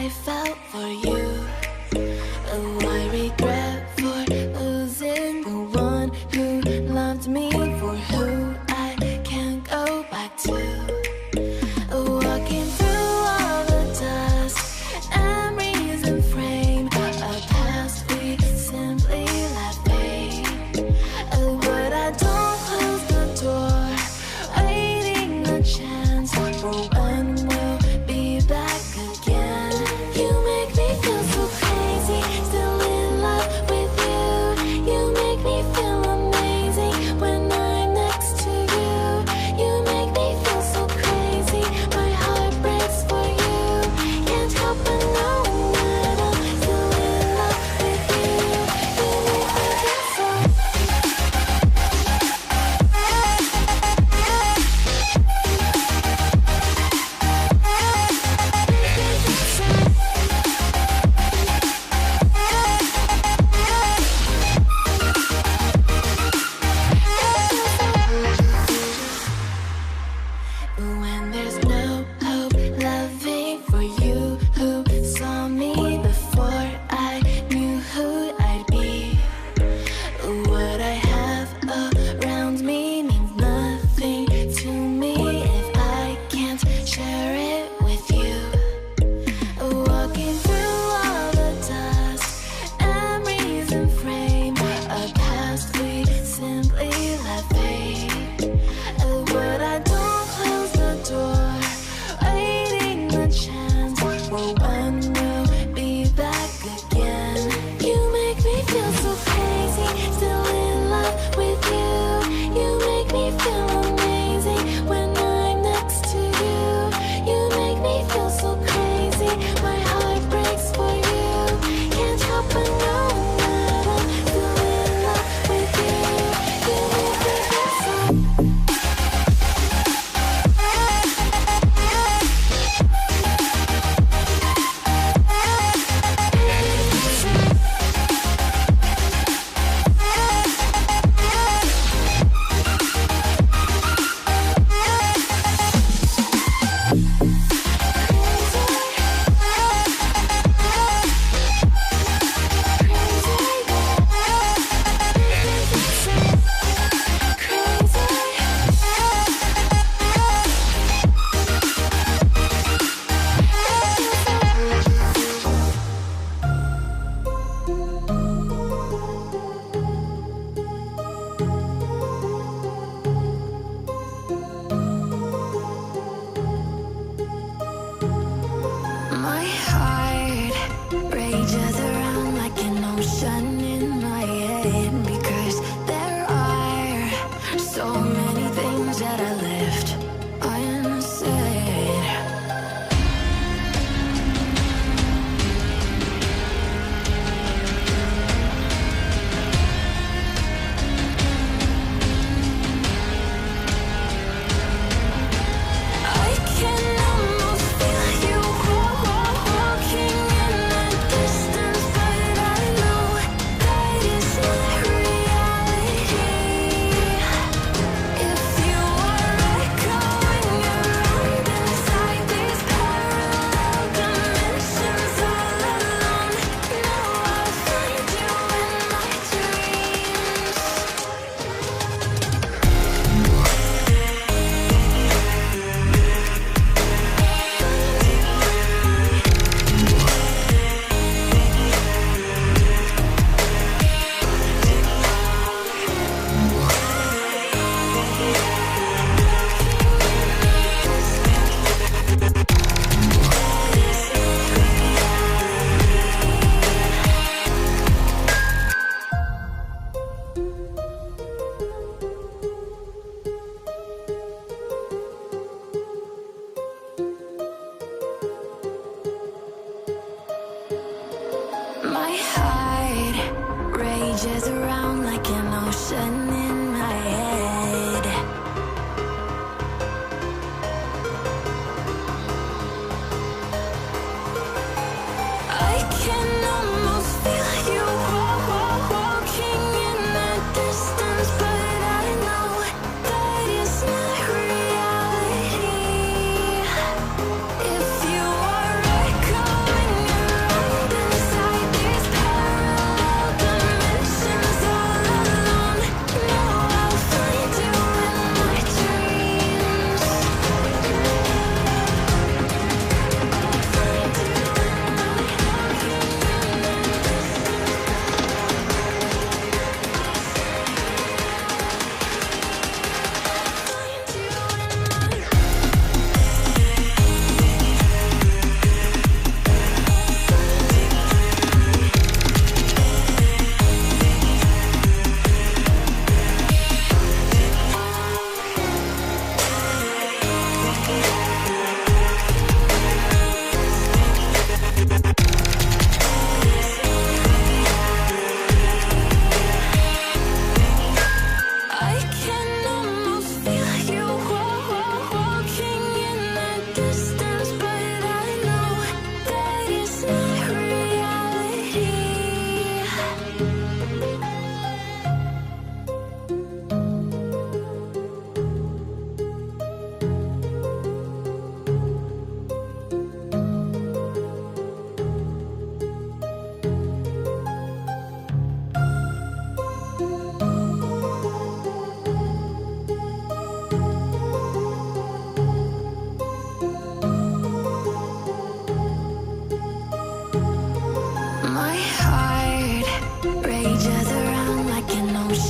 I felt for you. Oh, I regret for losing the one who loved me, for who I can't go back to. Walking through all the dust, memories and frame, a past we simply let fade. Oh, but I don't close the door, waiting a chance for when we'll be back again. You make me feel so crazy, still in love with you. You make me feel amazing when I'm next to you. You make me feel so crazy, my heart breaks for you. Can't help but knowing that I'm still in love with you. You make me feel so. When there's no hope, loving for you who saw me before I knew who I'd be. What I have around me means nothing to me if I can't share it with you. Walking through all the dust, memories and frame, a past we simply let fade. But I don't close the door, waiting the chance for when we'll be back again. You make me feel so crazy, still in love with you. You make me feel amazing when I'm next to you. You make me feel so crazy, my heart breaks for you. Can't help but knowing that I'm still in love with you. You make me feel so.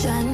Shining